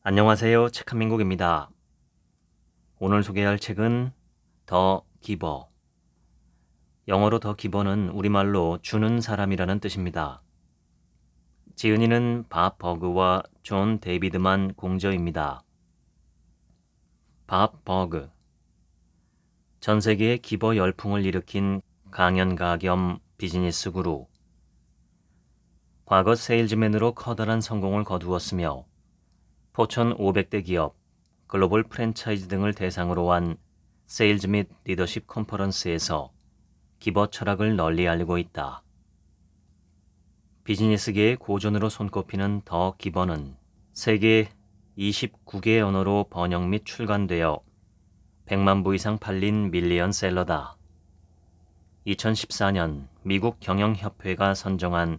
안녕하세요. 책 한민국입니다. 오늘 소개할 책은 더 기버. 영어로 더 기버는 우리말로 주는 사람이라는 뜻입니다. 지은이는 밥 버그와 존 데이비드만 공저입니다. 밥 버그. 전 세계에 기버 열풍을 일으킨 강연가 겸 비즈니스 그루. 과거 세일즈맨으로 커다란 성공을 거두었으며 포천 500대 기업, 글로벌 프랜차이즈 등을 대상으로 한 세일즈 및 리더십 컨퍼런스에서 기버 철학을 널리 알리고 있다. 비즈니스계의 고전으로 손꼽히는 더 기버는 세계 29개 언어로 번역 및 출간되어 100만 부 이상 팔린 밀리언셀러다. 2014년 미국 경영협회가 선정한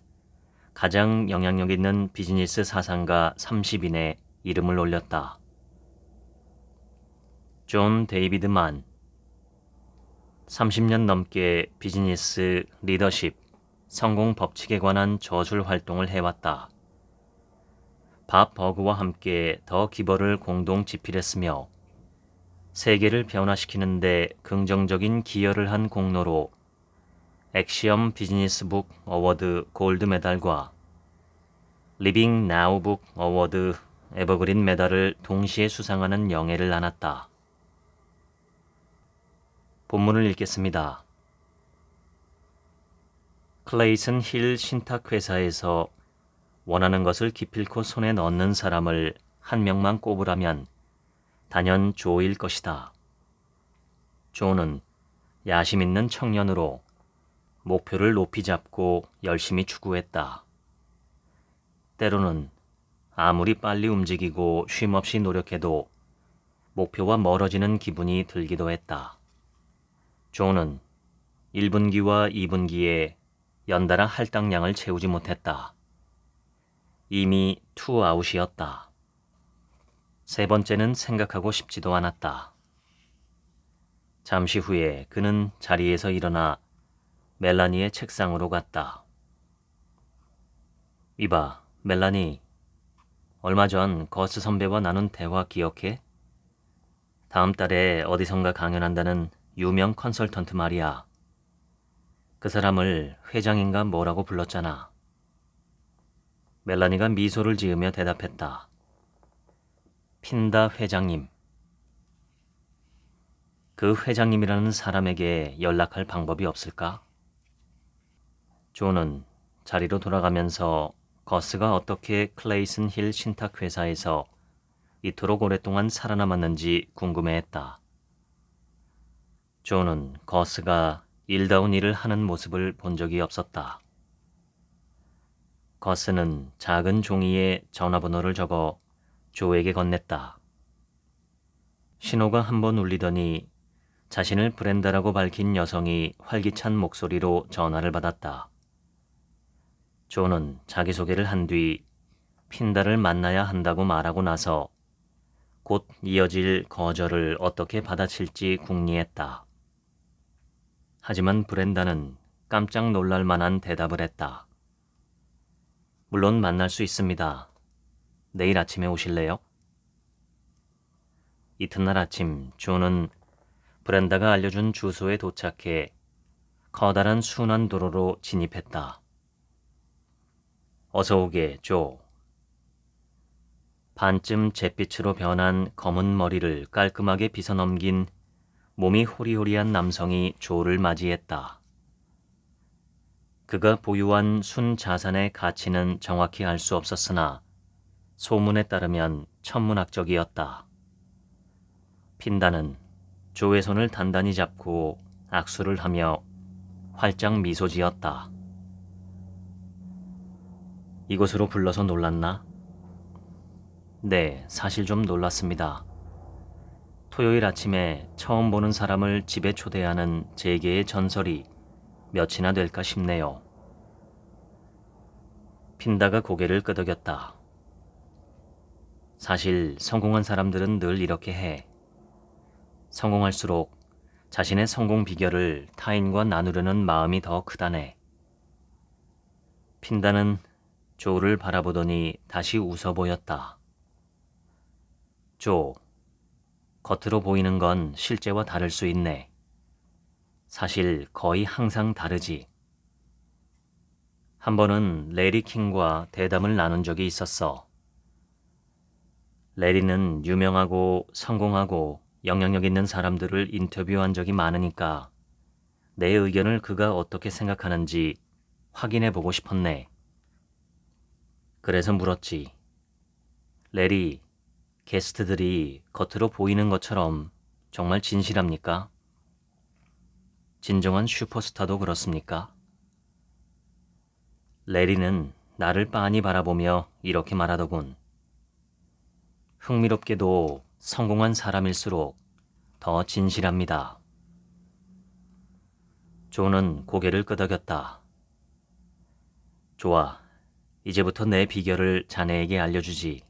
가장 영향력 있는 비즈니스 사상가 30인에 이름을 올렸다. 존 데이비드 만. 30년 넘게 비즈니스, 리더십, 성공 법칙에 관한 저술 활동을 해왔다. 밥 버그와 함께 더 기버를 공동 집필했으며 세계를 변화시키는데 긍정적인 기여를 한 공로로 엑시엄 비즈니스북 어워드 골드 메달과 리빙 나우북 어워드 에버그린 메달을 동시에 수상하는 영예를 안았다. 본문을 읽겠습니다. 클레이슨 힐 신탁회사에서 원하는 것을 기필코 손에 넣는 사람을 한 명만 꼽으라면 단연 조일 것이다. 조는 야심 있는 청년으로 목표를 높이 잡고 열심히 추구했다. 때로는 아무리 빨리 움직이고 쉼없이 노력해도 목표와 멀어지는 기분이 들기도 했다. 조는 1분기와 2분기에 연달아 할당량을 채우지 못했다. 이미 투아웃이었다. 세 번째는 생각하고 싶지도 않았다. 잠시 후에 그는 자리에서 일어나 멜라니의 책상으로 갔다. 이봐, 멜라니. 얼마 전 거스 선배와 나눈 대화 기억해? 다음 달에 어디선가 강연한다는 유명 컨설턴트 말이야. 그 사람을 회장인가 뭐라고 불렀잖아. 멜라니가 미소를 지으며 대답했다. 핀다 회장님. 그 회장님이라는 사람에게 연락할 방법이 없을까? 조는 자리로 돌아가면서 거스가 어떻게 클레이슨 힐 신탁회사에서 이토록 오랫동안 살아남았는지 궁금해했다. 조는 거스가 일다운 일을 하는 모습을 본 적이 없었다. 거스는 작은 종이에 전화번호를 적어 조에게 건넸다. 신호가 한번 울리더니 자신을 브렌다라고 밝힌 여성이 활기찬 목소리로 전화를 받았다. 조는 자기소개를 한 뒤 핀다를 만나야 한다고 말하고 나서 곧 이어질 거절을 어떻게 받아칠지 궁리했다. 하지만 브렌다는 깜짝 놀랄 만한 대답을 했다. 물론 만날 수 있습니다. 내일 아침에 오실래요? 이튿날 아침 조는 브렌다가 알려준 주소에 도착해 커다란 순환 도로로 진입했다. 어서 오게, 조. 반쯤 잿빛으로 변한 검은 머리를 깔끔하게 빗어넘긴 몸이 호리호리한 남성이 조를 맞이했다. 그가 보유한 순 자산의 가치는 정확히 알 수 없었으나 소문에 따르면 천문학적이었다. 핀다는 조의 손을 단단히 잡고 악수를 하며 활짝 미소 지었다. 이곳으로 불러서 놀랐나? 네, 사실 좀 놀랐습니다. 토요일 아침에 처음 보는 사람을 집에 초대하는 재계의 전설이 몇이나 될까 싶네요. 핀다가 고개를 끄덕였다. 사실 성공한 사람들은 늘 이렇게 해. 성공할수록 자신의 성공 비결을 타인과 나누려는 마음이 더 크다네. 핀다는 조를 바라보더니 다시 웃어 보였다. 조, 겉으로 보이는 건 실제와 다를 수 있네. 사실 거의 항상 다르지. 한 번은 레리 킹과 대담을 나눈 적이 있었어. 레리는 유명하고 성공하고 영향력 있는 사람들을 인터뷰한 적이 많으니까 내 의견을 그가 어떻게 생각하는지 확인해 보고 싶었네. 그래서 물었지. 레리, 게스트들이 겉으로 보이는 것처럼 정말 진실합니까? 진정한 슈퍼스타도 그렇습니까? 레리는 나를 빤히 바라보며 이렇게 말하더군. 흥미롭게도 성공한 사람일수록 더 진실합니다. 조는 고개를 끄덕였다. 좋아, 이제부터 내 비결을 자네에게 알려주지.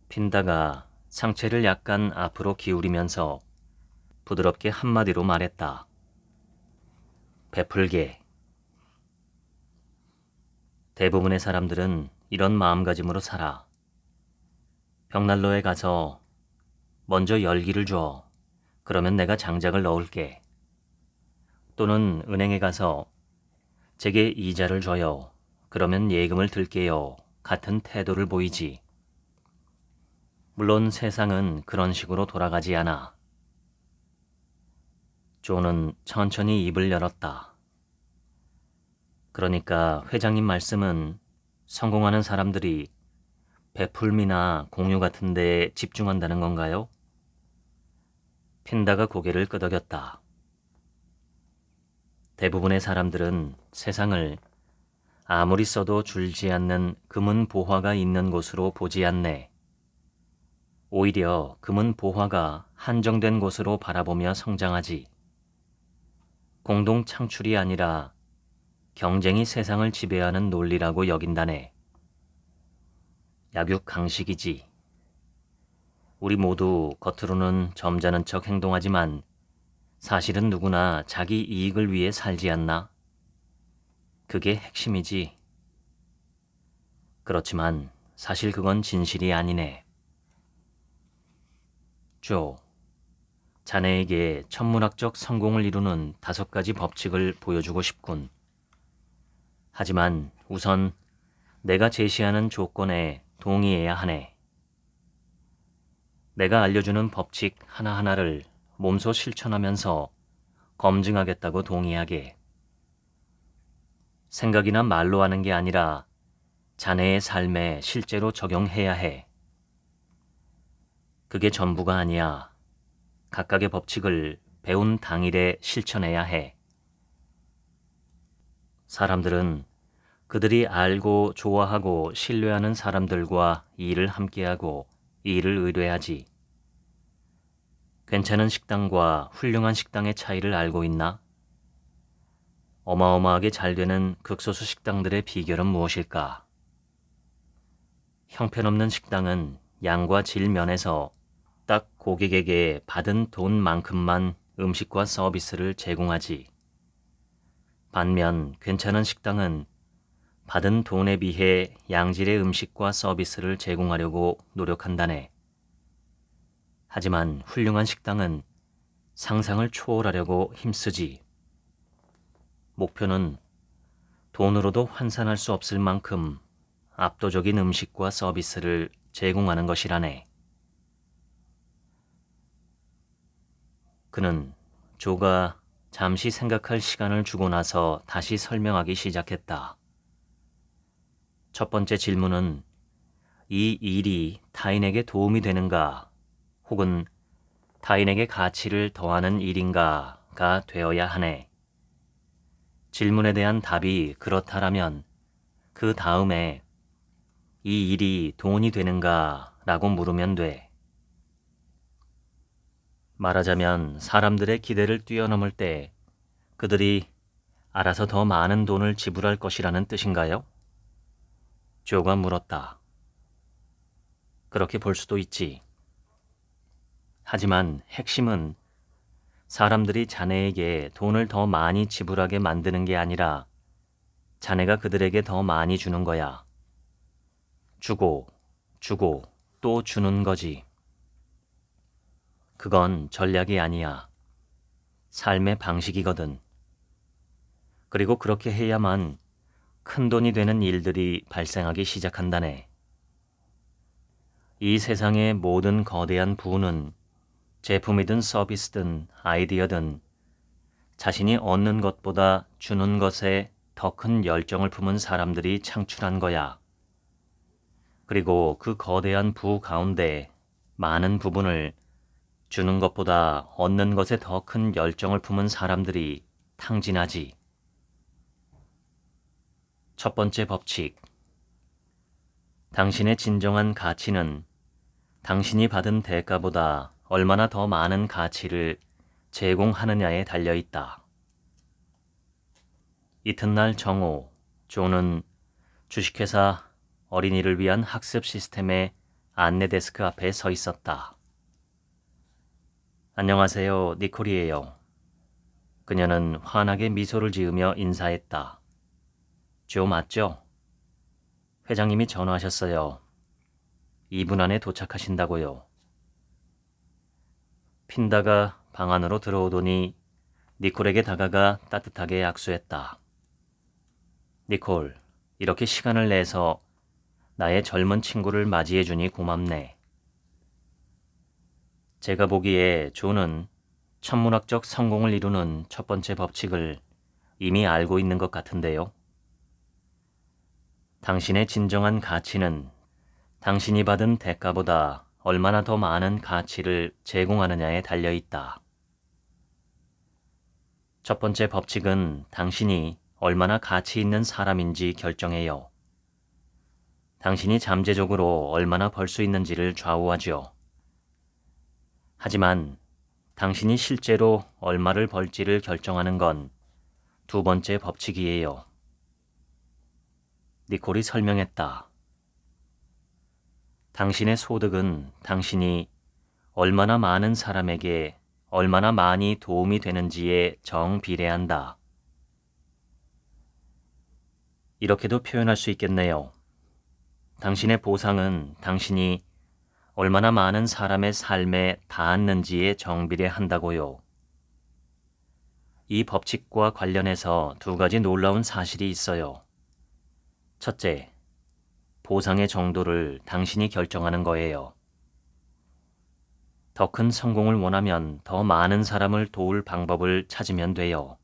핀다가 상체를 약간 앞으로 기울이면서 부드럽게 한마디로 말했다. 베풀게. 대부분의 사람들은 이런 마음가짐으로 살아. 벽난로에 가서 먼저 열기를 줘. 그러면 내가 장작을 넣을게. 또는 은행에 가서 제게 이자를 줘요. 그러면 예금을 들게요. 같은 태도를 보이지. 물론 세상은 그런 식으로 돌아가지 않아. 조는 천천히 입을 열었다. 그러니까 회장님 말씀은 성공하는 사람들이 베풀미나 공유 같은 데에 집중한다는 건가요? 핀다가 고개를 끄덕였다. 대부분의 사람들은 세상을 아무리 써도 줄지 않는 금은 보화가 있는 곳으로 보지 않네. 오히려 금은 보화가 한정된 곳으로 바라보며 성장하지. 공동 창출이 아니라 경쟁이 세상을 지배하는 논리라고 여긴다네. 약육강식이지. 우리 모두 겉으로는 점잖은 척 행동하지만 사실은 누구나 자기 이익을 위해 살지 않나? 그게 핵심이지. 그렇지만 사실 그건 진실이 아니네. 조, 자네에게 천문학적 성공을 이루는 5가지 법칙을 보여주고 싶군. 하지만 우선 내가 제시하는 조건에 동의해야 하네. 내가 알려주는 법칙 하나하나를 몸소 실천하면서 검증하겠다고 동의하게. 생각이나 말로 하는 게 아니라 자네의 삶에 실제로 적용해야 해. 그게 전부가 아니야. 각각의 법칙을 배운 당일에 실천해야 해. 사람들은 그들이 알고 좋아하고 신뢰하는 사람들과 일을 함께하고 일을 의뢰하지. 괜찮은 식당과 훌륭한 식당의 차이를 알고 있나? 어마어마하게 잘 되는 극소수 식당들의 비결은 무엇일까? 형편없는 식당은 양과 질 면에서 딱 고객에게 받은 돈만큼만 음식과 서비스를 제공하지. 반면 괜찮은 식당은 받은 돈에 비해 양질의 음식과 서비스를 제공하려고 노력한다네. 하지만 훌륭한 식당은 상상을 초월하려고 힘쓰지. 목표는 돈으로도 환산할 수 없을 만큼 압도적인 음식과 서비스를 제공하는 것이라네. 그는 조가 잠시 생각할 시간을 주고 나서 다시 설명하기 시작했다. 첫 번째 질문은 이 일이 타인에게 도움이 되는가 혹은 타인에게 가치를 더하는 일인가가 되어야 하네. 질문에 대한 답이 그렇다라면 그 다음에 이 일이 돈이 되는가라고 물으면 돼. 말하자면 사람들의 기대를 뛰어넘을 때 그들이 알아서 더 많은 돈을 지불할 것이라는 뜻인가요? 조가 물었다. 그렇게 볼 수도 있지. 하지만 핵심은 사람들이 자네에게 돈을 더 많이 지불하게 만드는 게 아니라 자네가 그들에게 더 많이 주는 거야. 주고, 주고, 또 주는 거지. 그건 전략이 아니야. 삶의 방식이거든. 그리고 그렇게 해야만 큰 돈이 되는 일들이 발생하기 시작한다네. 이 세상의 모든 거대한 부는 제품이든 서비스든 아이디어든 자신이 얻는 것보다 주는 것에 더 큰 열정을 품은 사람들이 창출한 거야. 그리고 그 거대한 부 가운데 많은 부분을 주는 것보다 얻는 것에 더 큰 열정을 품은 사람들이 탕진하지. 첫 번째 법칙. 당신의 진정한 가치는 당신이 받은 대가보다 얼마나 더 많은 가치를 제공하느냐에 달려있다. 이튿날 정오, 존은 주식회사 어린이를 위한 학습 시스템의 안내 데스크 앞에 서 있었다. 안녕하세요, 니콜이에요. 그녀는 환하게 미소를 지으며 인사했다. 조 맞죠? 회장님이 전화하셨어요. 2분 안에 도착하신다고요. 핀다가 방 안으로 들어오더니 니콜에게 다가가 따뜻하게 악수했다. 니콜, 이렇게 시간을 내서 나의 젊은 친구를 맞이해주니 고맙네. 제가 보기에 존은 천문학적 성공을 이루는 첫 번째 법칙을 이미 알고 있는 것 같은데요. 당신의 진정한 가치는 당신이 받은 대가보다 얼마나 더 많은 가치를 제공하느냐에 달려있다. 첫 번째 법칙은 당신이 얼마나 가치 있는 사람인지 결정해요. 당신이 잠재적으로 얼마나 벌 수 있는지를 좌우하죠. 하지만 당신이 실제로 얼마를 벌지를 결정하는 건 두 번째 법칙이에요. 니콜이 설명했다. 당신의 소득은 당신이 얼마나 많은 사람에게 얼마나 많이 도움이 되는지에 정비례한다. 이렇게도 표현할 수 있겠네요. 당신의 보상은 당신이 얼마나 많은 사람의 삶에 닿았는지에 정비례한다고요. 이 법칙과 관련해서 두 가지 놀라운 사실이 있어요. 첫째, 보상의 정도를 당신이 결정하는 거예요. 더 큰 성공을 원하면 더 많은 사람을 도울 방법을 찾으면 돼요.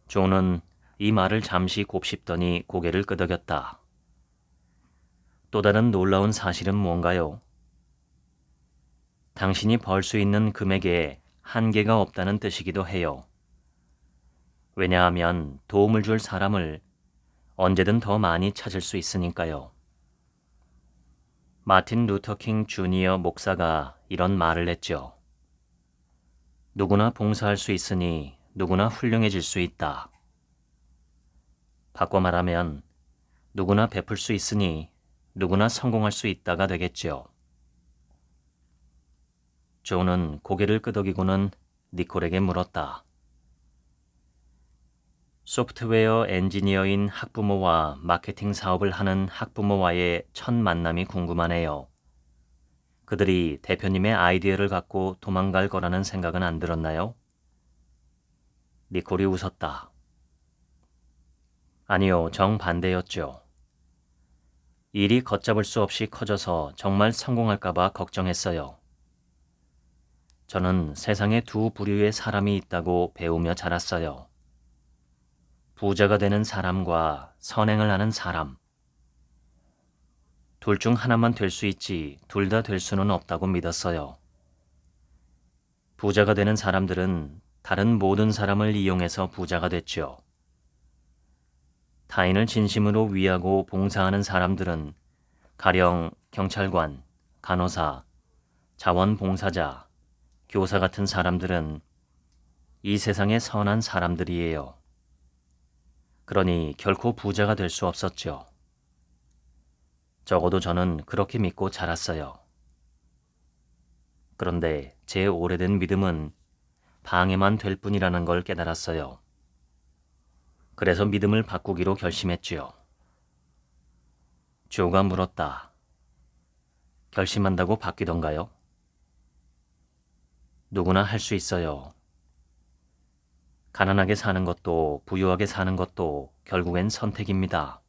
존은 이 말을 잠시 곱씹더니 고개를 끄덕였다. 또 다른 놀라운 사실은 뭔가요? 당신이 벌 수 있는 금액에 한계가 없다는 뜻이기도 해요. 왜냐하면 도움을 줄 사람을 언제든 더 많이 찾을 수 있으니까요. 마틴 루터킹 주니어 목사가 이런 말을 했죠. 누구나 봉사할 수 있으니 누구나 훌륭해질 수 있다. 바꿔 말하면 누구나 베풀 수 있으니 누구나 성공할 수 있다가 되겠죠. 존은 고개를 끄덕이고는 니콜에게 물었다. 소프트웨어 엔지니어인 학부모와 마케팅 사업을 하는 학부모와의 첫 만남이 궁금하네요. 그들이 대표님의 아이디어를 갖고 도망갈 거라는 생각은 안 들었나요? 니콜이 웃었다. 아니요, 정반대였죠. 일이 걷잡을 수 없이 커져서 정말 성공할까봐 걱정했어요. 저는 세상에 두 부류의 사람이 있다고 배우며 자랐어요. 부자가 되는 사람과 선행을 하는 사람. 둘 중 하나만 될 수 있지 둘 다 될 수는 없다고 믿었어요. 부자가 되는 사람들은 다른 모든 사람을 이용해서 부자가 됐죠. 타인을 진심으로 위하고 봉사하는 사람들은 가령 경찰관, 간호사, 자원봉사자, 교사 같은 사람들은 이 세상의 선한 사람들이에요. 그러니 결코 부자가 될 수 없었죠. 적어도 저는 그렇게 믿고 자랐어요. 그런데 제 오래된 믿음은 방해만 될 뿐이라는 걸 깨달았어요. 그래서 믿음을 바꾸기로 결심했지요. 조가 물었다. 결심한다고 바뀌던가요? 누구나 할 수 있어요. 가난하게 사는 것도 부유하게 사는 것도 결국엔 선택입니다.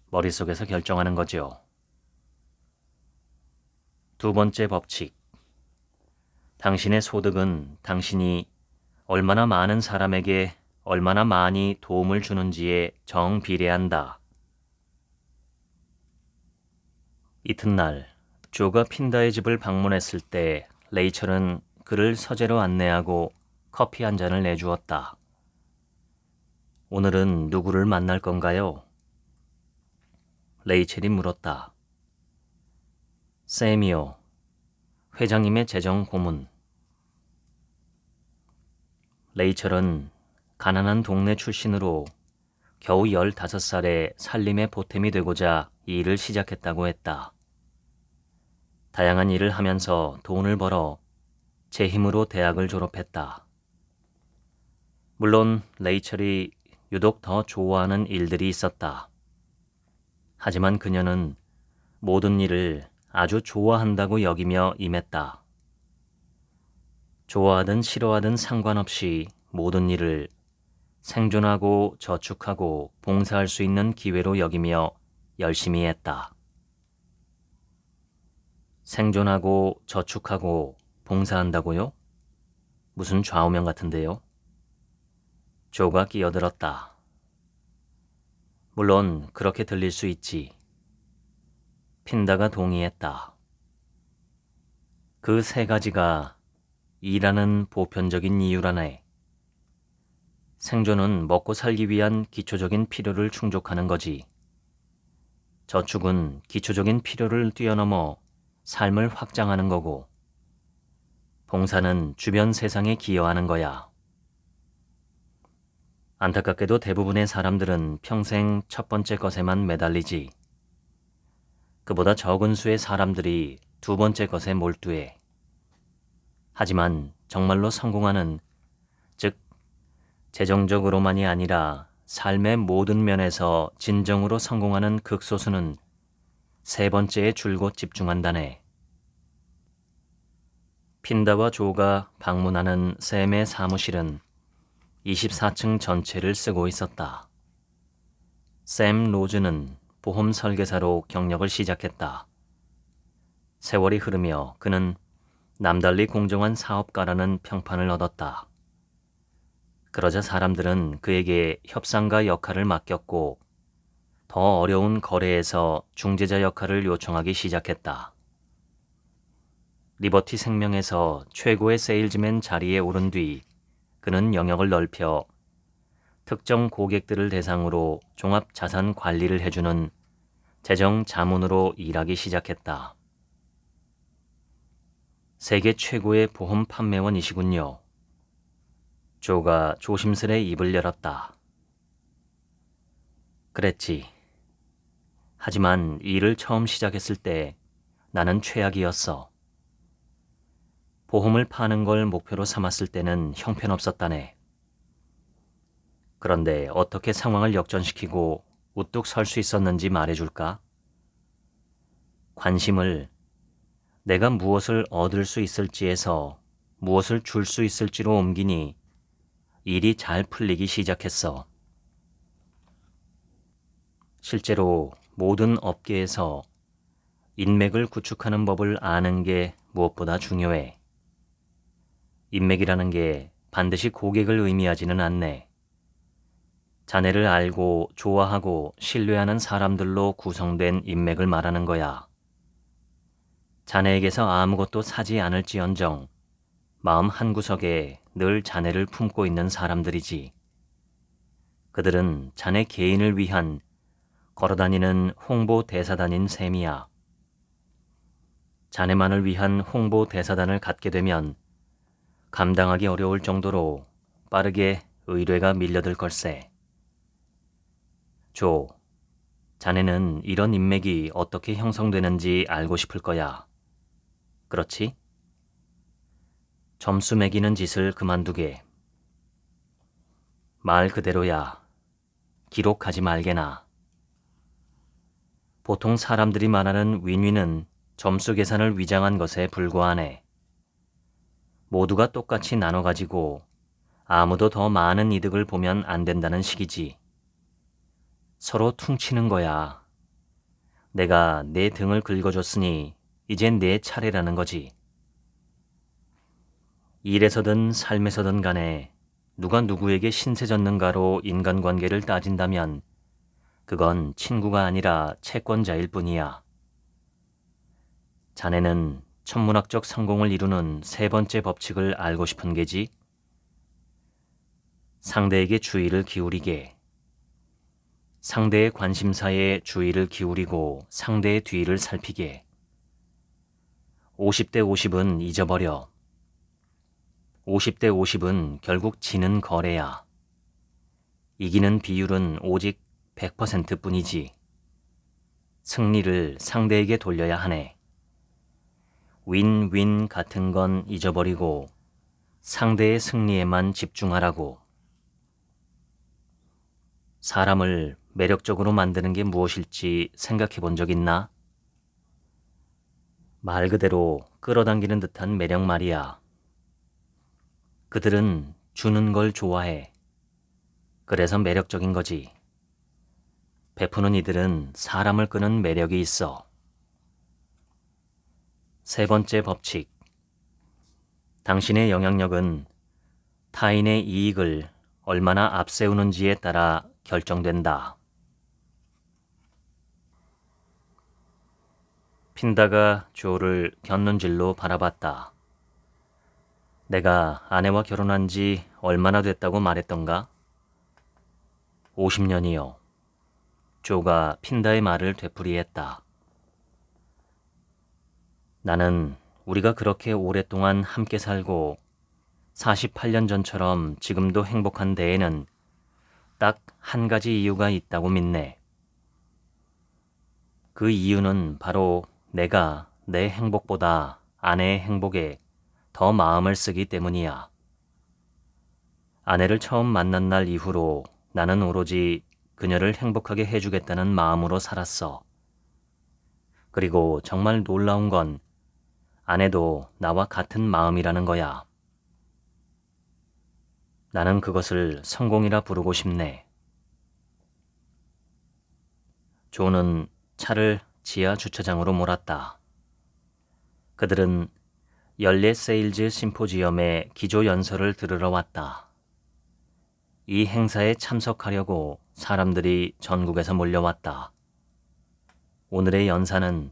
머릿속에서 결정하는 거죠. 두 번째 법칙. 당신의 소득은 당신이 얼마나 많은 사람에게 얼마나 많이 도움을 주는지에 정비례한다. 이튿날 조가 핀다의 집을 방문했을 때 레이첼은 그를 서재로 안내하고 커피 한 잔을 내주었다. 오늘은 누구를 만날 건가요? 레이첼이 물었다. 샘이요. 회장님의 재정 고문. 레이첼은 가난한 동네 출신으로 겨우 15살에 살림의 보탬이 되고자 이 일을 시작했다고 했다. 다양한 일을 하면서 돈을 벌어 제 힘으로 대학을 졸업했다. 물론 레이첼이 유독 더 좋아하는 일들이 있었다. 하지만 그녀는 모든 일을 아주 좋아한다고 여기며 임했다. 좋아하든 싫어하든 상관없이 모든 일을 생존하고 저축하고 봉사할 수 있는 기회로 여기며 열심히 했다. 생존하고 저축하고 봉사한다고요? 무슨 좌우명 같은데요? 조가 끼어들었다. 물론 그렇게 들릴 수 있지. 핀다가 동의했다. 그 세 가지가 일하는 보편적인 이유라네. 생존은 먹고 살기 위한 기초적인 필요를 충족하는 거지. 저축은 기초적인 필요를 뛰어넘어 삶을 확장하는 거고, 봉사는 주변 세상에 기여하는 거야. 안타깝게도 대부분의 사람들은 평생 첫 번째 것에만 매달리지. 그보다 적은 수의 사람들이 두 번째 것에 몰두해. 하지만 정말로 성공하는, 즉 재정적으로만이 아니라 삶의 모든 면에서 진정으로 성공하는 극소수는 세 번째에 줄곧 집중한다네. 핀다와 조가 방문하는 샘의 사무실은 24층 전체를 쓰고 있었다. 샘 로즈는 보험 설계사로 경력을 시작했다. 세월이 흐르며 그는 남달리 공정한 사업가라는 평판을 얻었다. 그러자 사람들은 그에게 협상가 역할을 맡겼고 더 어려운 거래에서 중재자 역할을 요청하기 시작했다. 리버티 생명에서 최고의 세일즈맨 자리에 오른 뒤 그는 영역을 넓혀 특정 고객들을 대상으로 종합 자산 관리를 해주는 재정 자문으로 일하기 시작했다. 세계 최고의 보험 판매원이시군요. 조가 조심스레 입을 열었다. 그랬지. 하지만 일을 처음 시작했을 때 나는 최악이었어. 보험을 파는 걸 목표로 삼았을 때는 형편없었다네. 그런데 어떻게 상황을 역전시키고 우뚝 설 수 있었는지 말해줄까? 관심을 내가 무엇을 얻을 수 있을지에서 무엇을 줄 수 있을지로 옮기니 일이 잘 풀리기 시작했어. 실제로 모든 업계에서 인맥을 구축하는 법을 아는 게 무엇보다 중요해. 인맥이라는 게 반드시 고객을 의미하지는 않네. 자네를 알고 좋아하고 신뢰하는 사람들로 구성된 인맥을 말하는 거야. 자네에게서 아무것도 사지 않을지언정 마음 한구석에 늘 자네를 품고 있는 사람들이지. 그들은 자네 개인을 위한 걸어다니는 홍보 대사단인 셈이야. 자네만을 위한 홍보 대사단을 갖게 되면 감당하기 어려울 정도로 빠르게 의뢰가 밀려들 걸세. 조, 자네는 이런 인맥이 어떻게 형성되는지 알고 싶을 거야. 그렇지? 점수 매기는 짓을 그만두게. 말 그대로야. 기록하지 말게나. 보통 사람들이 말하는 윈윈은 점수 계산을 위장한 것에 불과하네. 모두가 똑같이 나눠 가지고 아무도 더 많은 이득을 보면 안 된다는 식이지. 서로 퉁치는 거야. 내가 내 등을 긁어줬으니 이젠 내 차례라는 거지. 일에서든 삶에서든 간에 누가 누구에게 신세졌는가로 인간관계를 따진다면 그건 친구가 아니라 채권자일 뿐이야. 자네는 천문학적 성공을 이루는 세 번째 법칙을 알고 싶은 게지? 상대에게 주의를 기울이게. 상대의 관심사에 주의를 기울이고 상대의 뒤를 살피게. 50대 50은 잊어버려. 50대 50은 결국 지는 거래야. 이기는 비율은 오직 100%뿐이지. 승리를 상대에게 돌려야 하네. 윈윈 같은 건 잊어버리고 상대의 승리에만 집중하라고. 사람을 매력적으로 만드는 게 무엇일지 생각해 본 적 있나? 말 그대로 끌어당기는 듯한 매력 말이야. 그들은 주는 걸 좋아해. 그래서 매력적인 거지. 베푸는 이들은 사람을 끄는 매력이 있어. 세 번째 법칙. 당신의 영향력은 타인의 이익을 얼마나 앞세우는지에 따라 결정된다. 핀다가 조를 곁눈질로 바라봤다. 내가 아내와 결혼한 지 얼마나 됐다고 말했던가? 50년이요. 조가 핀다의 말을 되풀이했다. 나는 우리가 그렇게 오랫동안 함께 살고 48년 전처럼 지금도 행복한 데에는 딱 한 가지 이유가 있다고 믿네. 그 이유는 바로 내가 내 행복보다 아내의 행복에 더 마음을 쓰기 때문이야. 아내를 처음 만난 날 이후로 나는 오로지 그녀를 행복하게 해주겠다는 마음으로 살았어. 그리고 정말 놀라운 건 아내도 나와 같은 마음이라는 거야. 나는 그것을 성공이라 부르고 싶네. 조는 차를 지하 주차장으로 몰았다. 그들은 연례 세일즈 심포지엄의 기조 연설을 들으러 왔다. 이 행사에 참석하려고 사람들이 전국에서 몰려왔다. 오늘의 연사는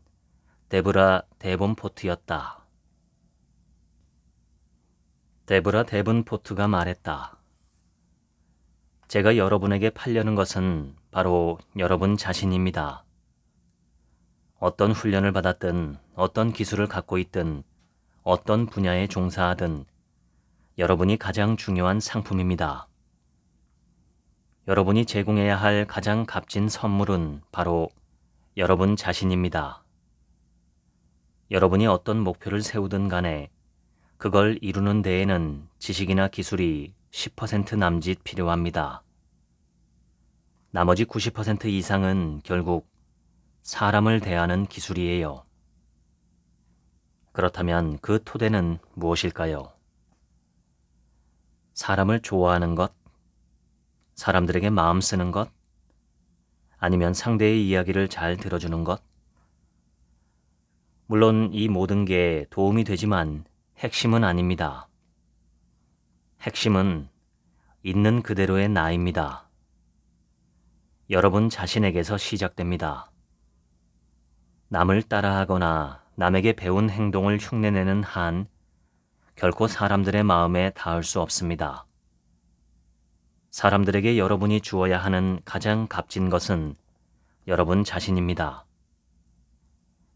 데브라 데본포트였다. 데브라 데본포트가 말했다. 제가 여러분에게 팔려는 것은 바로 여러분 자신입니다. 어떤 훈련을 받았든 어떤 기술을 갖고 있든 어떤 분야에 종사하든 여러분이 가장 중요한 상품입니다. 여러분이 제공해야 할 가장 값진 선물은 바로 여러분 자신입니다. 여러분이 어떤 목표를 세우든 간에 그걸 이루는 데에는 지식이나 기술이 10% 남짓 필요합니다. 나머지 90% 이상은 결국 사람을 대하는 기술이에요. 그렇다면 그 토대는 무엇일까요? 사람을 좋아하는 것? 사람들에게 마음 쓰는 것? 아니면 상대의 이야기를 잘 들어주는 것? 물론 이 모든 게 도움이 되지만 핵심은 아닙니다. 핵심은 있는 그대로의 나입니다. 여러분 자신에게서 시작됩니다. 남을 따라하거나 남에게 배운 행동을 흉내내는 한 결코 사람들의 마음에 닿을 수 없습니다. 사람들에게 여러분이 주어야 하는 가장 값진 것은 여러분 자신입니다.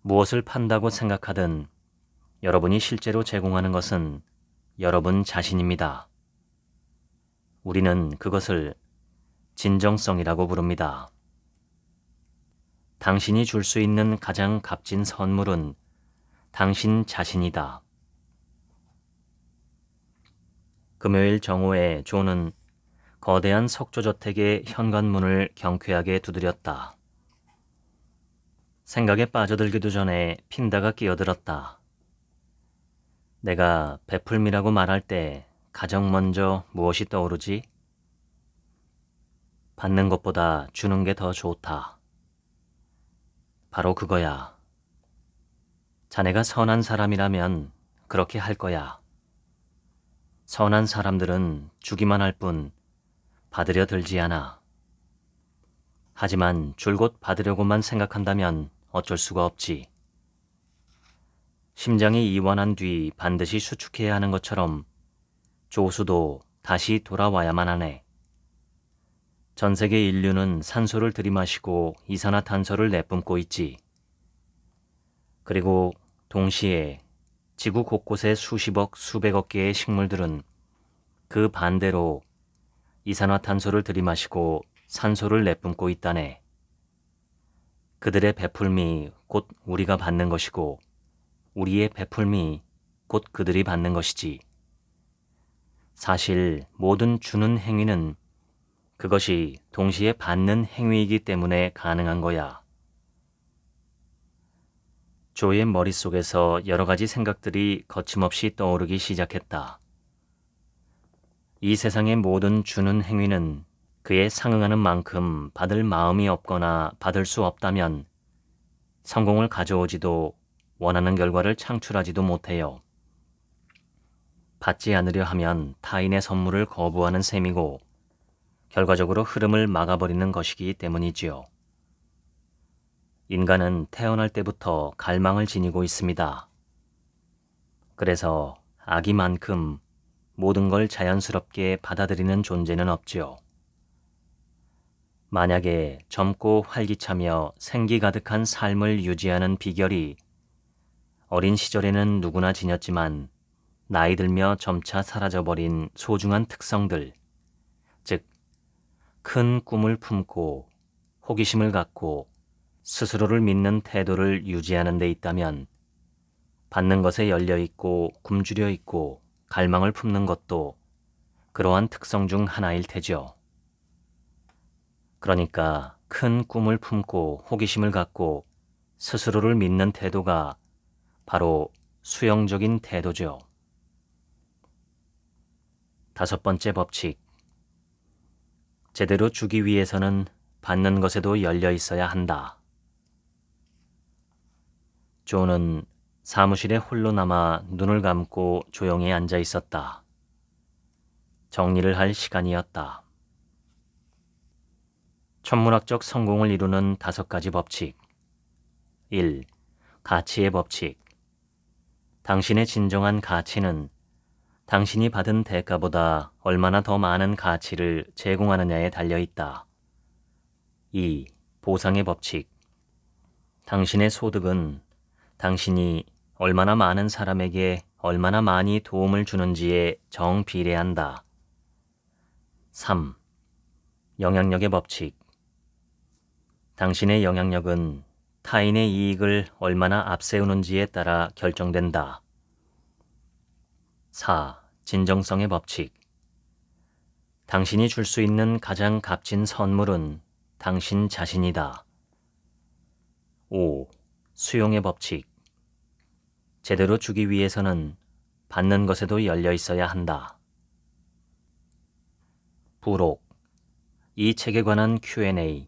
무엇을 판다고 생각하든 여러분이 실제로 제공하는 것은 여러분 자신입니다. 우리는 그것을 진정성이라고 부릅니다. 당신이 줄 수 있는 가장 값진 선물은 당신 자신이다. 금요일 정오에 조는 거대한 석조저택의 현관문을 경쾌하게 두드렸다. 생각에 빠져들기도 전에 핀다가 끼어들었다. 내가 베풀미라고 말할 때 가장 먼저 무엇이 떠오르지? 받는 것보다 주는 게 더 좋다. 바로 그거야. 자네가 선한 사람이라면 그렇게 할 거야. 선한 사람들은 주기만 할 뿐 받으려 들지 않아. 하지만 줄곧 받으려고만 생각한다면 어쩔 수가 없지. 심장이 이완한 뒤 반드시 수축해야 하는 것처럼 조수도 다시 돌아와야만 하네. 전 세계 인류는 산소를 들이마시고 이산화탄소를 내뿜고 있지. 그리고 동시에 지구 곳곳의 수십억, 수백억 개의 식물들은 그 반대로 이산화탄소를 들이마시고 산소를 내뿜고 있다네. 그들의 베풀미 곧 우리가 받는 것이고 우리의 베풀미 곧 그들이 받는 것이지. 사실 모든 주는 행위는 그것이 동시에 받는 행위이기 때문에 가능한 거야. 조의 머릿속에서 여러 가지 생각들이 거침없이 떠오르기 시작했다. 이 세상의 모든 주는 행위는 그에 상응하는 만큼 받을 마음이 없거나 받을 수 없다면 성공을 가져오지도 원하는 결과를 창출하지도 못해요. 받지 않으려 하면 타인의 선물을 거부하는 셈이고 결과적으로 흐름을 막아버리는 것이기 때문이지요. 인간은 태어날 때부터 갈망을 지니고 있습니다. 그래서 아기만큼 모든 걸 자연스럽게 받아들이는 존재는 없지요. 만약에 젊고 활기차며 생기 가득한 삶을 유지하는 비결이 어린 시절에는 누구나 지녔지만 나이 들며 점차 사라져버린 소중한 특성들, 즉 큰 꿈을 품고 호기심을 갖고 스스로를 믿는 태도를 유지하는 데 있다면 받는 것에 열려있고 굶주려 있고 갈망을 품는 것도 그러한 특성 중 하나일 테죠. 그러니까 큰 꿈을 품고 호기심을 갖고 스스로를 믿는 태도가 바로 수용적인 태도죠. 5번째 법칙. 제대로 주기 위해서는 받는 것에도 열려 있어야 한다. 조는 사무실에 홀로 남아 눈을 감고 조용히 앉아 있었다. 정리를 할 시간이었다. 천문학적 성공을 이루는 5가지 법칙. 1. 가치의 법칙. 당신의 진정한 가치는 당신이 받은 대가보다 얼마나 더 많은 가치를 제공하느냐에 달려있다. 2. 보상의 법칙. 당신의 소득은 당신이 얼마나 많은 사람에게 얼마나 많이 도움을 주는지에 정비례한다. 3. 영향력의 법칙. 당신의 영향력은 타인의 이익을 얼마나 앞세우는지에 따라 결정된다. 4. 진정성의 법칙. 당신이 줄 수 있는 가장 값진 선물은 당신 자신이다. 5. 수용의 법칙. 제대로 주기 위해서는 받는 것에도 열려 있어야 한다. 부록. 이 책에 관한 Q&A.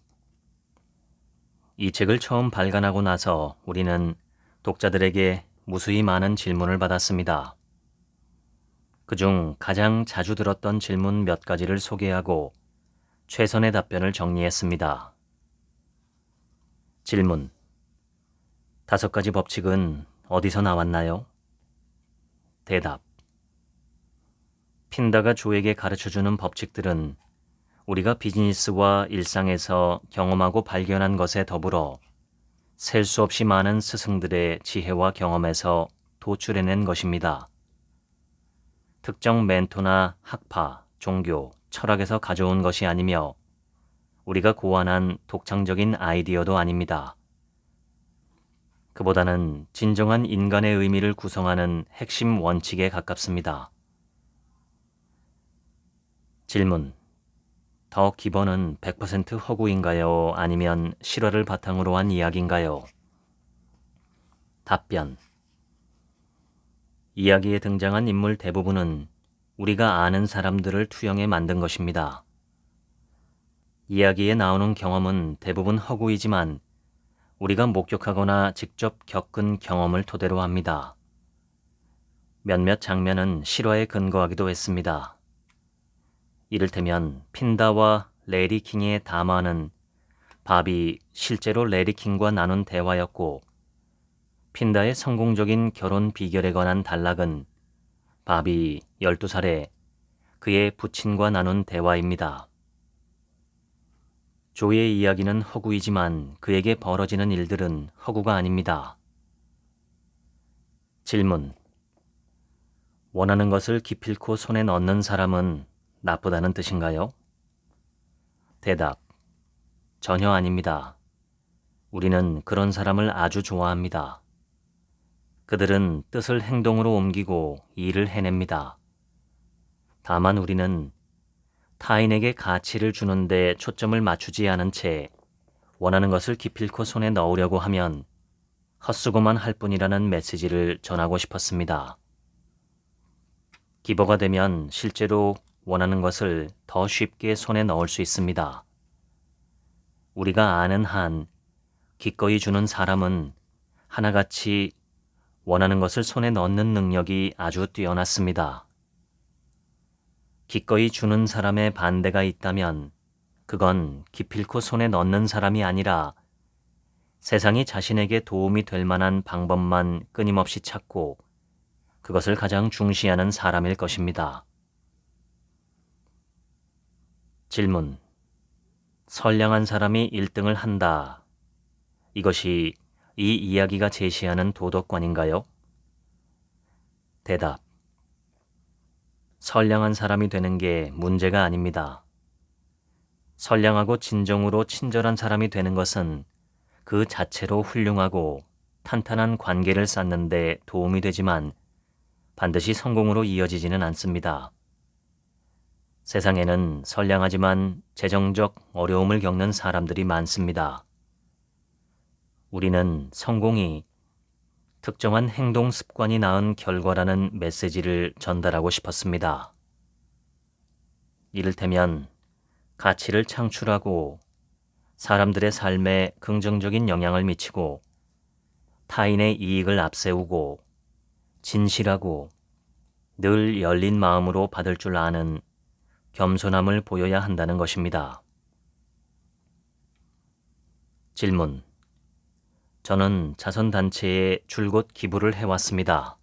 이 책을 처음 발간하고 나서 우리는 독자들에게 무수히 많은 질문을 받았습니다. 그중 가장 자주 들었던 질문 몇 가지를 소개하고 최선의 답변을 정리했습니다. 질문. 5가지 법칙은 어디서 나왔나요? 대답. 핀다가 조에게 가르쳐주는 법칙들은 우리가 비즈니스와 일상에서 경험하고 발견한 것에 더불어 셀 수 없이 많은 스승들의 지혜와 경험에서 도출해낸 것입니다. 특정 멘토나 학파, 종교, 철학에서 가져온 것이 아니며 우리가 고안한 독창적인 아이디어도 아닙니다. 그보다는 진정한 인간의 의미를 구성하는 핵심 원칙에 가깝습니다. 질문. 더 기본은 100% 허구인가요? 아니면 실화를 바탕으로 한 이야기인가요? 답변. 이야기에 등장한 인물 대부분은 우리가 아는 사람들을 투영해 만든 것입니다. 이야기에 나오는 경험은 대부분 허구이지만 우리가 목격하거나 직접 겪은 경험을 토대로 합니다. 몇몇 장면은 실화에 근거하기도 했습니다. 이를테면 핀다와 레리 킹의 담화는 밥이 실제로 레리 킹과 나눈 대화였고, 핀다의 성공적인 결혼 비결에 관한 단락은 밥이 12살에 그의 부친과 나눈 대화입니다. 조의 이야기는 허구이지만 그에게 벌어지는 일들은 허구가 아닙니다. 질문. 원하는 것을 기필코 손에 넣는 사람은 나쁘다는 뜻인가요? 대답. 전혀 아닙니다. 우리는 그런 사람을 아주 좋아합니다. 그들은 뜻을 행동으로 옮기고 일을 해냅니다. 다만 우리는 타인에게 가치를 주는데 초점을 맞추지 않은 채 원하는 것을 기필코 손에 넣으려고 하면 헛수고만 할 뿐이라는 메시지를 전하고 싶었습니다. 기버가 되면 실제로 원하는 것을 더 쉽게 손에 넣을 수 있습니다. 우리가 아는 한 기꺼이 주는 사람은 하나같이 원하는 것을 손에 넣는 능력이 아주 뛰어났습니다. 기꺼이 주는 사람의 반대가 있다면 그건 기필코 손에 넣는 사람이 아니라 세상이 자신에게 도움이 될 만한 방법만 끊임없이 찾고 그것을 가장 중시하는 사람일 것입니다. 질문. 선량한 사람이 1등을 한다. 이것이 이 이야기가 제시하는 도덕관인가요? 대답. 선량한 사람이 되는 게 문제가 아닙니다. 선량하고 진정으로 친절한 사람이 되는 것은 그 자체로 훌륭하고 탄탄한 관계를 쌓는 데 도움이 되지만 반드시 성공으로 이어지지는 않습니다. 세상에는 선량하지만 재정적 어려움을 겪는 사람들이 많습니다. 우리는 성공이 특정한 행동 습관이 낳은 결과라는 메시지를 전달하고 싶었습니다. 이를테면 가치를 창출하고 사람들의 삶에 긍정적인 영향을 미치고 타인의 이익을 앞세우고 진실하고 늘 열린 마음으로 받을 줄 아는 겸손함을 보여야 한다는 것입니다. 질문. 저는 자선단체에 줄곧 기부를 해왔습니다.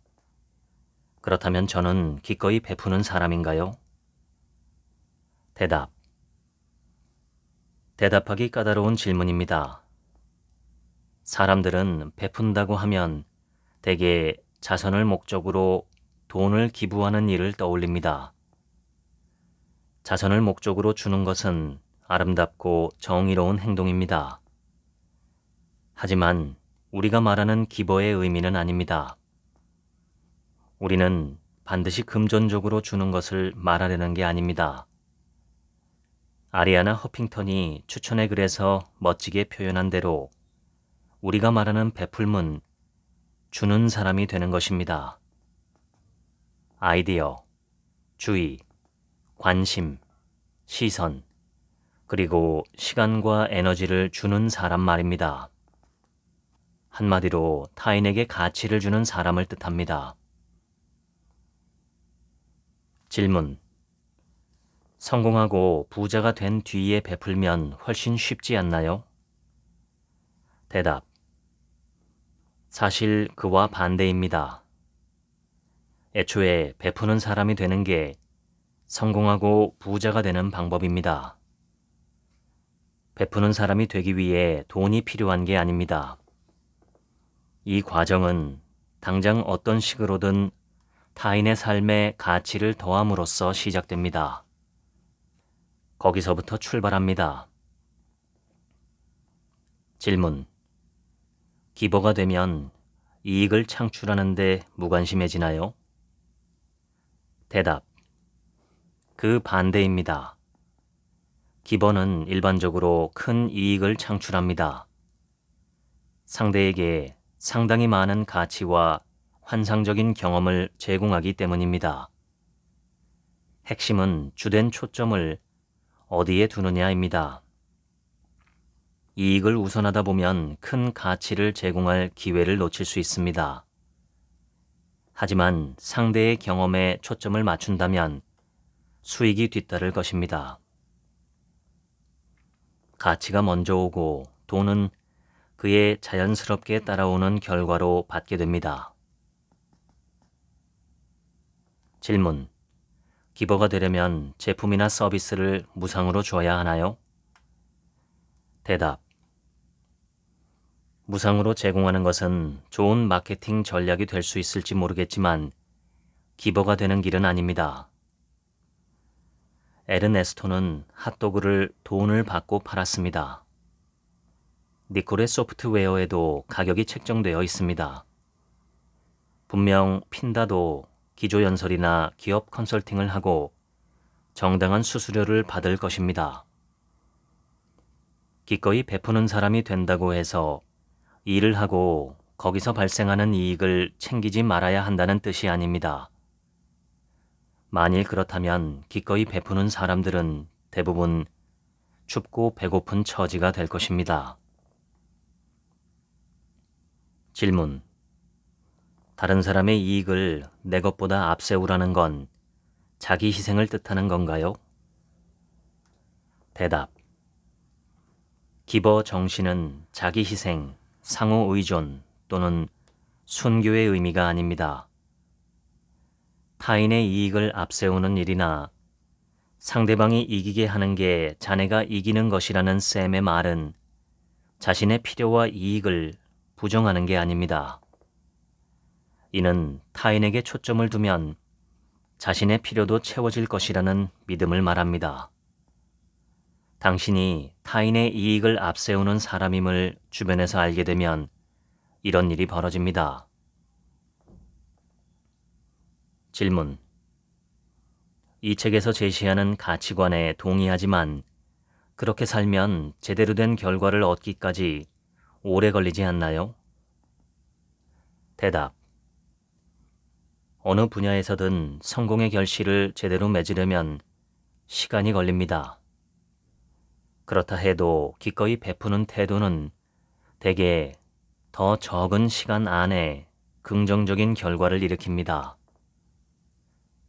그렇다면 저는 기꺼이 베푸는 사람인가요? 대답. 대답하기 까다로운 질문입니다. 사람들은 베푼다고 하면 대개 자선을 목적으로 돈을 기부하는 일을 떠올립니다. 자선을 목적으로 주는 것은 아름답고 정의로운 행동입니다. 하지만 우리가 말하는 기버의 의미는 아닙니다. 우리는 반드시 금전적으로 주는 것을 말하려는 게 아닙니다. 아리아나 허핑턴이 추천의 글에서 멋지게 표현한 대로 우리가 말하는 베풀문, 주는 사람이 되는 것입니다. 아이디어, 주의, 관심, 시선, 그리고 시간과 에너지를 주는 사람 말입니다. 한마디로 타인에게 가치를 주는 사람을 뜻합니다. 질문. 성공하고 부자가 된 뒤에 베풀면 훨씬 쉽지 않나요? 대답. 사실 그와 반대입니다. 애초에 베푸는 사람이 되는 게 성공하고 부자가 되는 방법입니다. 베푸는 사람이 되기 위해 돈이 필요한 게 아닙니다. 이 과정은 당장 어떤 식으로든 타인의 삶에 가치를 더함으로써 시작됩니다. 거기서부터 출발합니다. 질문. 기버가 되면 이익을 창출하는 데 무관심해지나요? 대답. 그 반대입니다. 기버는 일반적으로 큰 이익을 창출합니다. 상대에게 상당히 많은 가치와 환상적인 경험을 제공하기 때문입니다. 핵심은 주된 초점을 어디에 두느냐입니다. 이익을 우선하다 보면 큰 가치를 제공할 기회를 놓칠 수 있습니다. 하지만 상대의 경험에 초점을 맞춘다면 수익이 뒤따를 것입니다. 가치가 먼저 오고 돈은 그에 자연스럽게 따라오는 결과로 받게 됩니다. 질문. 기버가 되려면 제품이나 서비스를 무상으로 줘야 하나요? 대답. 무상으로 제공하는 것은 좋은 마케팅 전략이 될 수 있을지 모르겠지만 기버가 되는 길은 아닙니다. 에르네스토는 핫도그를 돈을 받고 팔았습니다. 니콜의 소프트웨어에도 가격이 책정되어 있습니다. 분명 핀다도 기조연설이나 기업 컨설팅을 하고 정당한 수수료를 받을 것입니다. 기꺼이 베푸는 사람이 된다고 해서 일을 하고 거기서 발생하는 이익을 챙기지 말아야 한다는 뜻이 아닙니다. 만일 그렇다면 기꺼이 베푸는 사람들은 대부분 춥고 배고픈 처지가 될 것입니다. 질문. 다른 사람의 이익을 내 것보다 앞세우라는 건 자기 희생을 뜻하는 건가요? 대답. 기버 정신은 자기 희생, 상호 의존 또는 순교의 의미가 아닙니다. 타인의 이익을 앞세우는 일이나 상대방이 이기게 하는 게 자네가 이기는 것이라는 셈의 말은 자신의 필요와 이익을 부정하는 게 아닙니다. 이는 타인에게 초점을 두면 자신의 필요도 채워질 것이라는 믿음을 말합니다. 당신이 타인의 이익을 앞세우는 사람임을 주변에서 알게 되면 이런 일이 벌어집니다. 질문. 이 책에서 제시하는 가치관에 동의하지만 그렇게 살면 제대로 된 결과를 얻기까지 오래 걸리지 않나요? 대답. 어느 분야에서든 성공의 결실을 제대로 맺으려면 시간이 걸립니다. 그렇다 해도 기꺼이 베푸는 태도는 대개 더 적은 시간 안에 긍정적인 결과를 일으킵니다.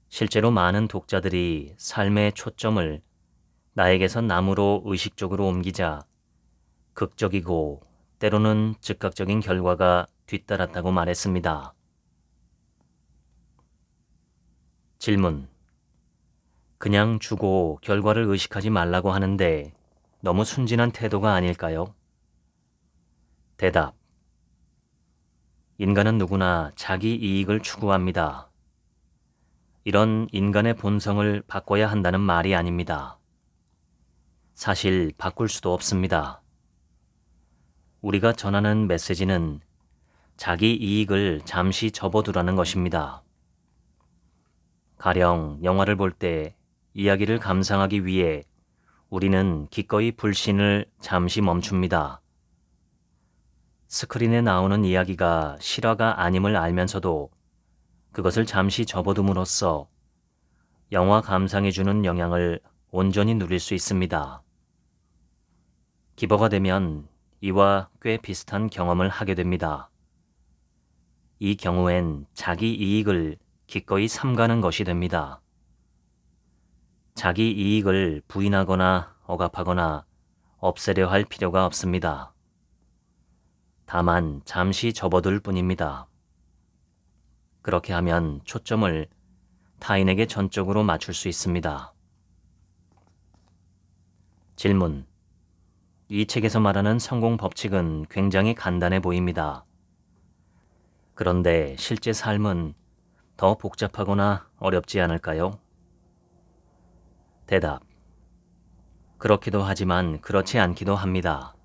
실제로 많은 독자들이 삶의 초점을 나에게서 남으로 의식적으로 옮기자 극적이고 때로는 즉각적인 결과가 뒤따랐다고 말했습니다. 질문. 그냥 주고 결과를 의식하지 말라고 하는데 너무 순진한 태도가 아닐까요? 대답. 인간은 누구나 자기 이익을 추구합니다. 이런 인간의 본성을 바꿔야 한다는 말이 아닙니다. 사실 바꿀 수도 없습니다. 우리가 전하는 메시지는 자기 이익을 잠시 접어두라는 것입니다. 가령 영화를 볼 때 이야기를 감상하기 위해 우리는 기꺼이 불신을 잠시 멈춥니다. 스크린에 나오는 이야기가 실화가 아님을 알면서도 그것을 잠시 접어둠으로써 영화 감상에 주는 영향을 온전히 누릴 수 있습니다. 기버가 되면 이와 꽤 비슷한 경험을 하게 됩니다. 이 경우엔 자기 이익을 기꺼이 삼가는 것이 됩니다. 자기 이익을 부인하거나 억압하거나 없애려 할 필요가 없습니다. 다만 잠시 접어둘 뿐입니다. 그렇게 하면 초점을 타인에게 전적으로 맞출 수 있습니다. 질문. 이 책에서 말하는 성공 법칙은 굉장히 간단해 보입니다. 그런데 실제 삶은 더 복잡하거나 어렵지 않을까요? 대답. 그렇기도 하지만 그렇지 않기도 합니다.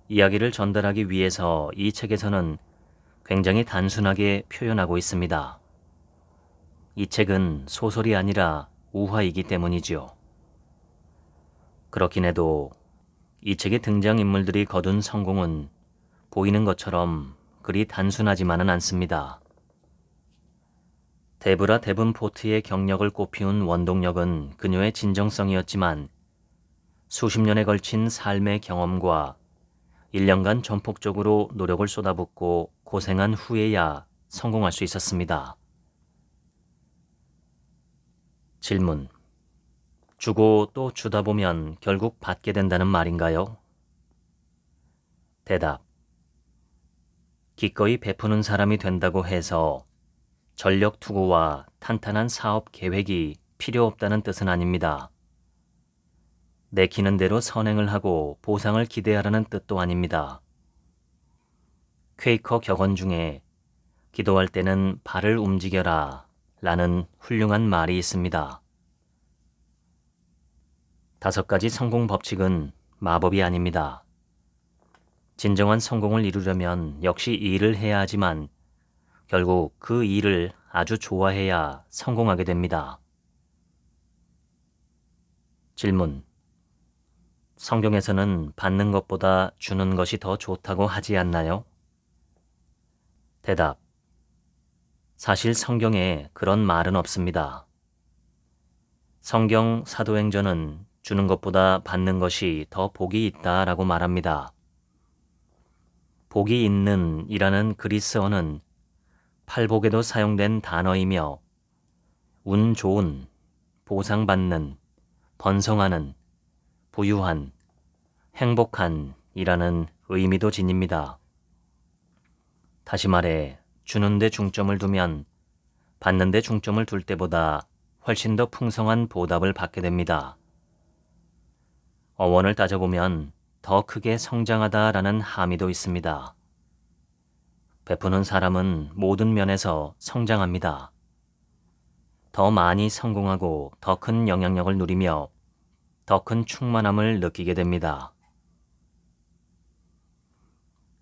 이야기를 전달하기 위해서 이 책에서는 굉장히 단순하게 표현하고 있습니다. 이 책은 소설이 아니라 우화이기 때문이죠. 그렇긴 해도 이 책의 등장인물들이 거둔 성공은 보이는 것처럼 그리 단순하지만은 않습니다. 데브라 데븐포트의 경력을 꽃피운 원동력은 그녀의 진정성이었지만 수십 년에 걸친 삶의 경험과 1년간 전폭적으로 노력을 쏟아붓고 고생한 후에야 성공할 수 있었습니다. 질문. 주고 또 주다 보면 결국 받게 된다는 말인가요? 대답. 기꺼이 베푸는 사람이 된다고 해서 전력 투구와 탄탄한 사업 계획이 필요 없다는 뜻은 아닙니다. 내키는 대로 선행을 하고 보상을 기대하라는 뜻도 아닙니다. 퀘이커 격언 중에 기도할 때는 발을 움직여라 라는 훌륭한 말이 있습니다. 5가지 성공 법칙은 마법이 아닙니다. 진정한 성공을 이루려면 역시 일을 해야 하지만 결국 그 일을 아주 좋아해야 성공하게 됩니다. 질문. 성경에서는 받는 것보다 주는 것이 더 좋다고 하지 않나요? 대답. 사실 성경에 그런 말은 없습니다. 성경 사도행전은 주는 것보다 받는 것이 더 복이 있다라고 말합니다. 복이 있는 이라는 그리스어는 팔복에도 사용된 단어이며 운 좋은, 보상받는, 번성하는, 부유한, 행복한 이라는 의미도 지닙니다. 다시 말해 주는 데 중점을 두면 받는 데 중점을 둘 때보다 훨씬 더 풍성한 보답을 받게 됩니다. 어원을 따져보면 더 크게 성장하다라는 함의도 있습니다. 베푸는 사람은 모든 면에서 성장합니다. 더 많이 성공하고 더 큰 영향력을 누리며 더 큰 충만함을 느끼게 됩니다.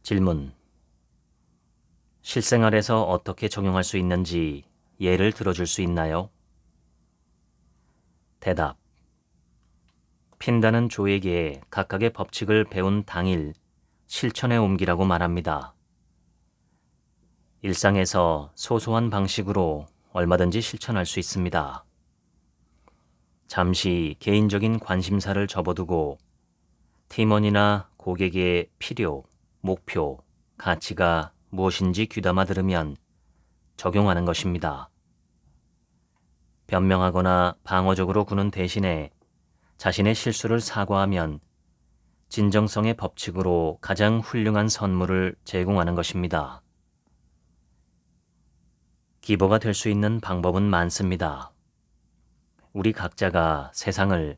질문. 실생활에서 어떻게 적용할 수 있는지 예를 들어줄 수 있나요? 대답. 핀다는 조에게 각각의 법칙을 배운 당일 실천에 옮기라고 말합니다. 일상에서 소소한 방식으로 얼마든지 실천할 수 있습니다. 잠시 개인적인 관심사를 접어두고 팀원이나 고객의 필요, 목표, 가치가 무엇인지 귀담아 들으면 적용하는 것입니다. 변명하거나 방어적으로 구는 대신에 자신의 실수를 사과하면 진정성의 법칙으로 가장 훌륭한 선물을 제공하는 것입니다. 기버가 될 수 있는 방법은 많습니다. 우리 각자가 세상을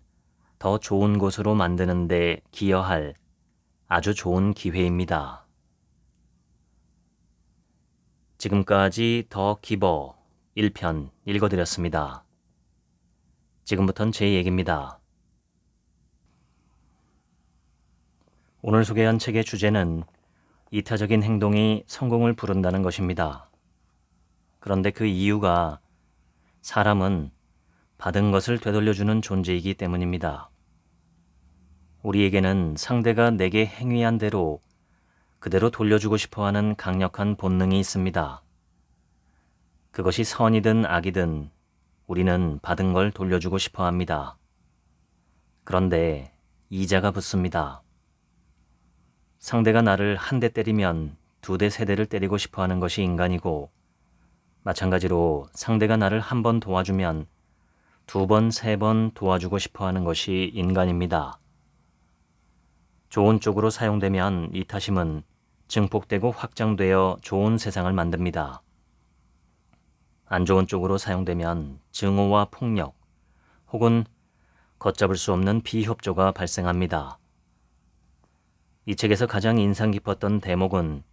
더 좋은 곳으로 만드는 데 기여할 아주 좋은 기회입니다. 지금까지 더 기버 1편 읽어드렸습니다. 지금부터는 제 얘기입니다. 오늘 소개한 책의 주제는 이타적인 행동이 성공을 부른다는 것입니다. 그런데 그 이유가 사람은 받은 것을 되돌려주는 존재이기 때문입니다. 우리에게는 상대가 내게 행위한 대로 그대로 돌려주고 싶어하는 강력한 본능이 있습니다. 그것이 선이든 악이든 우리는 받은 걸 돌려주고 싶어합니다. 그런데 이자가 붙습니다. 상대가 나를 한 대 때리면 2대, 3대를 때리고 싶어하는 것이 인간이고 마찬가지로 상대가 나를 한 번 도와주면 2번, 3번 도와주고 싶어하는 것이 인간입니다. 좋은 쪽으로 사용되면 이타심은 증폭되고 확장되어 좋은 세상을 만듭니다. 안 좋은 쪽으로 사용되면 증오와 폭력 혹은 걷잡을 수 없는 비협조가 발생합니다. 이 책에서 가장 인상 깊었던 대목은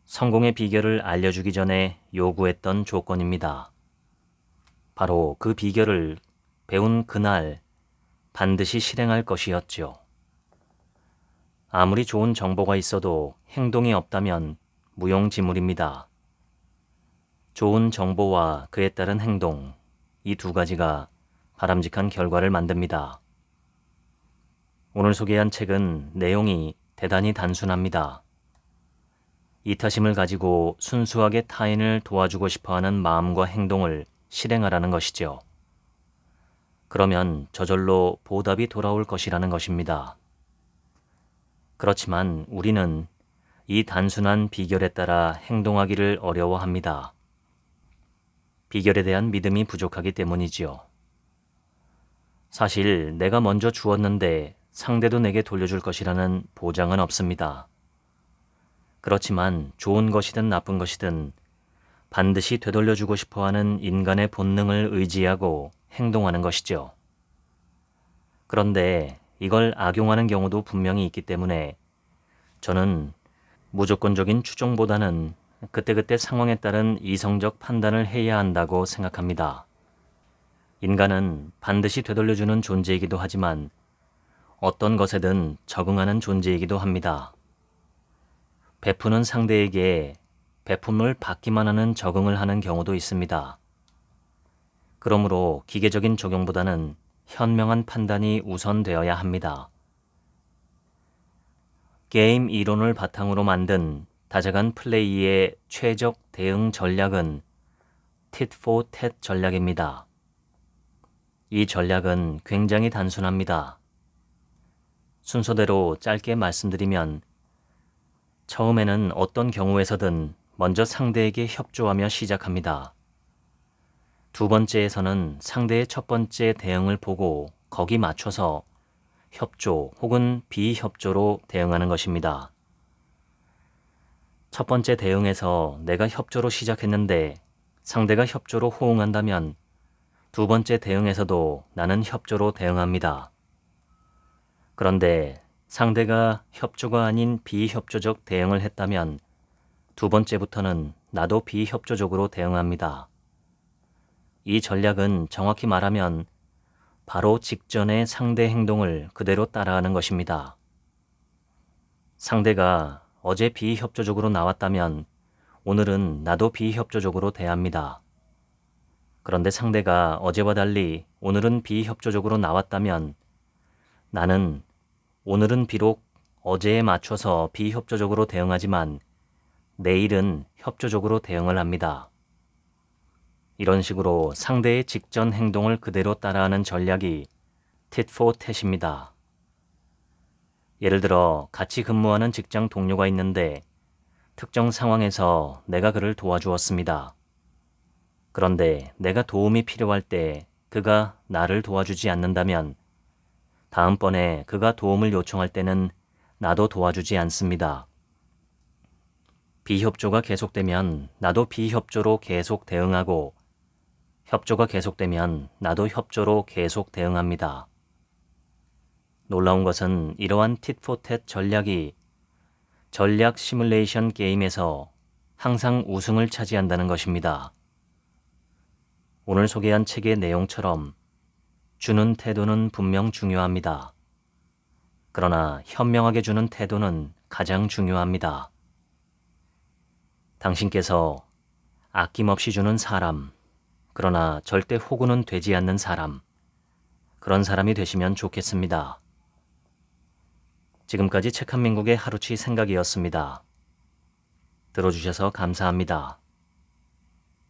성공의 비결을 알려주기 전에 요구했던 조건입니다. 바로 그 비결을 배운 그날 반드시 실행할 것이었죠. 아무리 좋은 정보가 있어도 행동이 없다면 무용지물입니다. 좋은 정보와 그에 따른 행동, 이 2가지가 바람직한 결과를 만듭니다. 오늘 소개한 책은 내용이 대단히 단순합니다. 이타심을 가지고 순수하게 타인을 도와주고 싶어하는 마음과 행동을 실행하라는 것이죠. 그러면 저절로 보답이 돌아올 것이라는 것입니다. 그렇지만 우리는 이 단순한 비결에 따라 행동하기를 어려워합니다. 비결에 대한 믿음이 부족하기 때문이지요. 사실 내가 먼저 주었는데 상대도 내게 돌려줄 것이라는 보장은 없습니다. 그렇지만 좋은 것이든 나쁜 것이든 반드시 되돌려주고 싶어하는 인간의 본능을 의지하고 행동하는 것이죠. 그런데 이걸 악용하는 경우도 분명히 있기 때문에 저는 무조건적인 추종보다는 그때그때 상황에 따른 이성적 판단을 해야 한다고 생각합니다. 인간은 반드시 되돌려주는 존재이기도 하지만 어떤 것에든 적응하는 존재이기도 합니다. 베푸는 상대에게 베품을 받기만 하는 적응을 하는 경우도 있습니다. 그러므로 기계적인 적용보다는 현명한 판단이 우선되어야 합니다. 게임 이론을 바탕으로 만든 다재간 플레이의 최적 대응 전략은 tit for tat 전략입니다. 이 전략은 굉장히 단순합니다. 순서대로 짧게 말씀드리면 처음에는 어떤 경우에서든 먼저 상대에게 협조하며 시작합니다. 두 번째에서는 상대의 첫 번째 대응을 보고 거기 맞춰서 협조 혹은 비협조로 대응하는 것입니다. 첫 번째 대응에서 내가 협조로 시작했는데 상대가 협조로 호응한다면 두 번째 대응에서도 나는 협조로 대응합니다. 그런데 상대가 협조가 아닌 비협조적 대응을 했다면 두 번째부터는 나도 비협조적으로 대응합니다. 이 전략은 정확히 말하면 바로 직전의 상대 행동을 그대로 따라하는 것입니다. 상대가 어제 비협조적으로 나왔다면 오늘은 나도 비협조적으로 대합니다. 그런데 상대가 어제와 달리 오늘은 비협조적으로 나왔다면 나는 오늘은 비록 어제에 맞춰서 비협조적으로 대응하지만 내일은 협조적으로 대응을 합니다. 이런 식으로 상대의 직전 행동을 그대로 따라하는 전략이 tit for tat입니다. 예를 들어 같이 근무하는 직장 동료가 있는데 특정 상황에서 내가 그를 도와주었습니다. 그런데 내가 도움이 필요할 때 그가 나를 도와주지 않는다면 다음번에 그가 도움을 요청할 때는 나도 도와주지 않습니다. 비협조가 계속되면 나도 비협조로 계속 대응하고 협조가 계속되면 나도 협조로 계속 대응합니다. 놀라운 것은 이러한 tit for tat 전략이 전략 시뮬레이션 게임에서 항상 우승을 차지한다는 것입니다. 오늘 소개한 책의 내용처럼 주는 태도는 분명 중요합니다. 그러나 현명하게 주는 태도는 가장 중요합니다. 당신께서 아낌없이 주는 사람, 그러나 절대 호구는 되지 않는 사람, 그런 사람이 되시면 좋겠습니다. 지금까지 책 한 민국의 하루치 생각이었습니다. 들어주셔서 감사합니다.